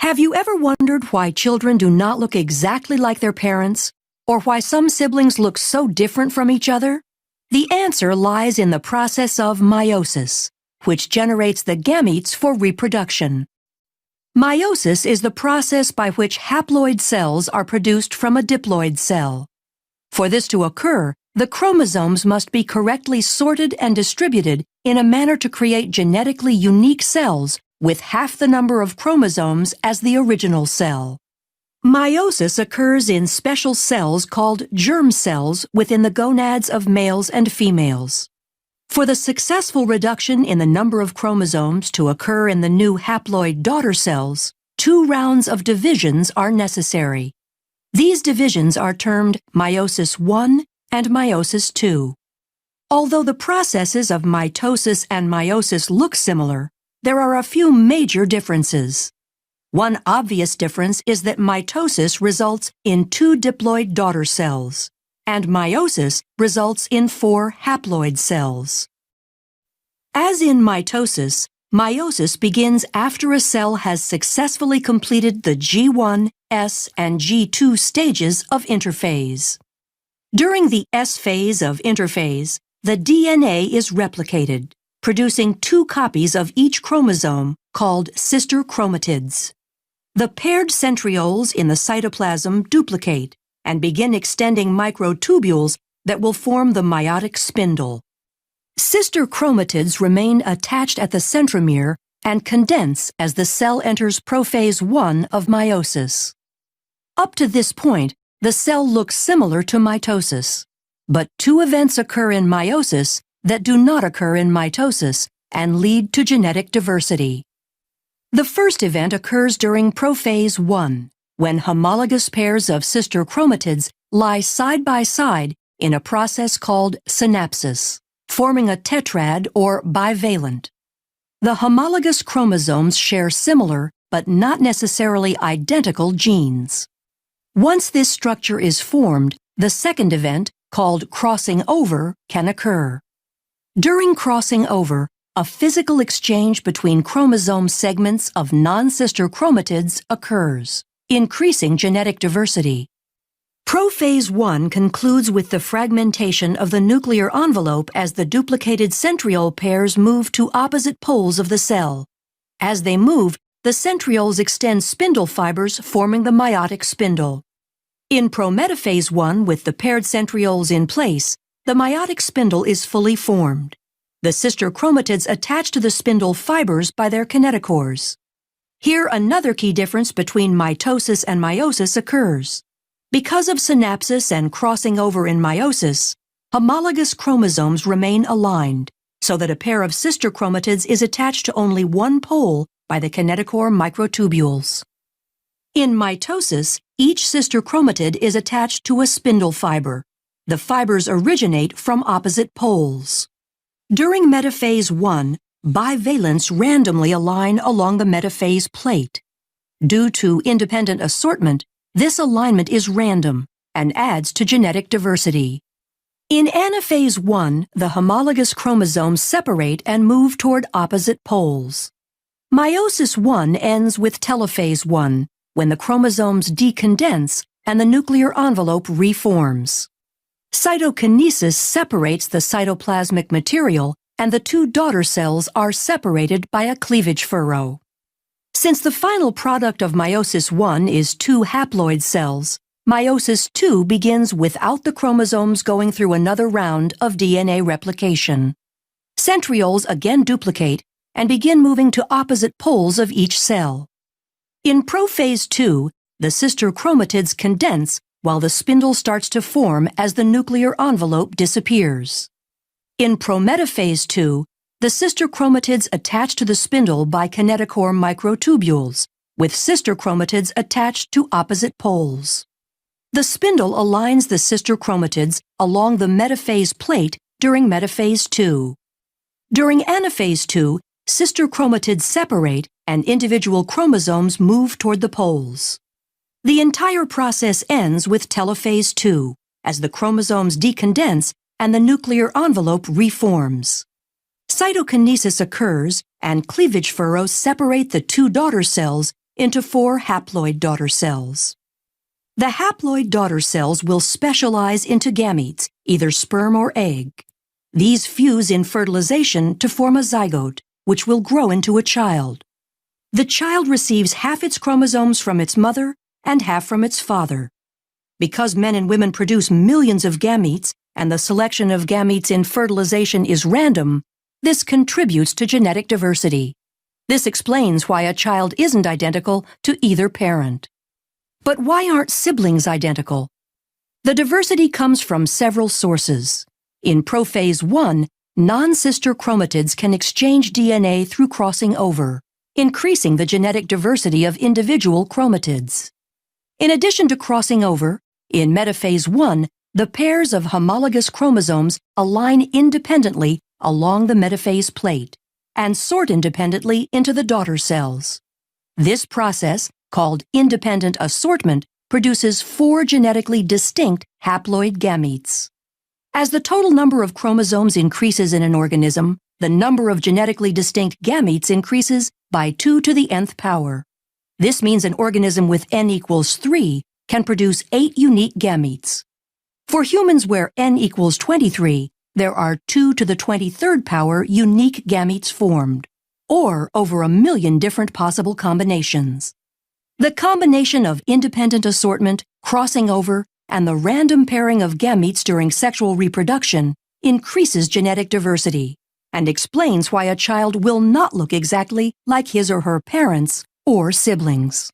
Have you ever wondered why children do not look exactly like their parents, or why some siblings look so different from each other? The answer lies in the process of meiosis, which generates the gametes for reproduction. Meiosis is the process by which haploid cells are produced from a diploid cell. For this to occur, the chromosomes must be correctly sorted and distributed in a manner to create genetically unique cells with half the number of chromosomes as the original cell. Meiosis occurs in special cells called germ cells within the gonads of males and females. For the successful reduction in the number of chromosomes to occur in the new haploid daughter cells, 2 rounds of divisions are necessary. These divisions are termed meiosis I and meiosis II. Although the processes of mitosis and meiosis look similar, there are a few major differences. One obvious difference is that mitosis results in 2 diploid daughter cells, and meiosis results in 4 haploid cells. As in mitosis, meiosis begins after a cell has successfully completed the G1, S, and G2 stages of interphase. During the S phase of interphase, the DNA is replicated, producing 2 copies of each chromosome called sister chromatids. The paired centrioles in the cytoplasm duplicate and begin extending microtubules that will form the meiotic spindle. Sister chromatids remain attached at the centromere and condense as the cell enters prophase I of meiosis. Up to this point, the cell looks similar to mitosis, but 2 events occur in meiosis that do not occur in mitosis and lead to genetic diversity. The first event occurs during prophase I, when homologous pairs of sister chromatids lie side by side in a process called synapsis, forming a tetrad or bivalent. The homologous chromosomes share similar but not necessarily identical genes. Once this structure is formed, the second event, called crossing over, can occur. During crossing over, a physical exchange between chromosome segments of non-sister chromatids occurs, increasing genetic diversity. Prophase I concludes with the fragmentation of the nuclear envelope as the duplicated centriole pairs move to opposite poles of the cell. As they move, the centrioles extend spindle fibers forming the meiotic spindle. In prometaphase I, with the paired centrioles in place, the meiotic spindle is fully formed. The sister chromatids attach to the spindle fibers by their kinetochores. Here, another key difference between mitosis and meiosis occurs. Because of synapsis and crossing over in meiosis, homologous chromosomes remain aligned, so that a pair of sister chromatids is attached to only one pole by the kinetochore microtubules. In mitosis, each sister chromatid is attached to a spindle fiber. The fibers originate from opposite poles. During metaphase I, bivalents randomly align along the metaphase plate. Due to independent assortment, this alignment is random and adds to genetic diversity. In anaphase I, the homologous chromosomes separate and move toward opposite poles. Meiosis I ends with telophase I, when the chromosomes decondense and the nuclear envelope reforms. Cytokinesis separates the cytoplasmic material, and the 2 daughter cells are separated by a cleavage furrow. Since the final product of meiosis I is 2 haploid cells, meiosis II begins without the chromosomes going through another round of DNA replication. Centrioles again duplicate and begin moving to opposite poles of each cell. In prophase II, the sister chromatids condense while the spindle starts to form as the nuclear envelope disappears. In prometaphase II, the sister chromatids attach to the spindle by kinetochore microtubules, with sister chromatids attached to opposite poles. The spindle aligns the sister chromatids along the metaphase plate during metaphase II. During anaphase II, sister chromatids separate and individual chromosomes move toward the poles. The entire process ends with telophase II, as the chromosomes decondense and the nuclear envelope reforms. Cytokinesis occurs, and cleavage furrows separate the 2 daughter cells into 4 haploid daughter cells. The haploid daughter cells will specialize into gametes, either sperm or egg. These fuse in fertilization to form a zygote, which will grow into a child. The child receives half its chromosomes from its mother and half from its father. Because men and women produce millions of gametes and the selection of gametes in fertilization is random, this contributes to genetic diversity. This explains why a child isn't identical to either parent. But why aren't siblings identical? The diversity comes from several sources. In prophase 1, non-sister chromatids can exchange DNA through crossing over, increasing the genetic diversity of individual chromatids. In addition to crossing over, in metaphase 1, the pairs of homologous chromosomes align independently along the metaphase plate and sort independently into the daughter cells. This process, called independent assortment, produces 4 genetically distinct haploid gametes. As the total number of chromosomes increases in an organism, the number of genetically distinct gametes increases by 2 to the nth power. This means an organism with n equals 3 can produce 8 unique gametes. For humans where n equals 23, there are 2 to the 23rd power unique gametes formed, or over 1 million different possible combinations. The combination of independent assortment, crossing over, and the random pairing of gametes during sexual reproduction increases genetic diversity and explains why a child will not look exactly like his or her parents or siblings.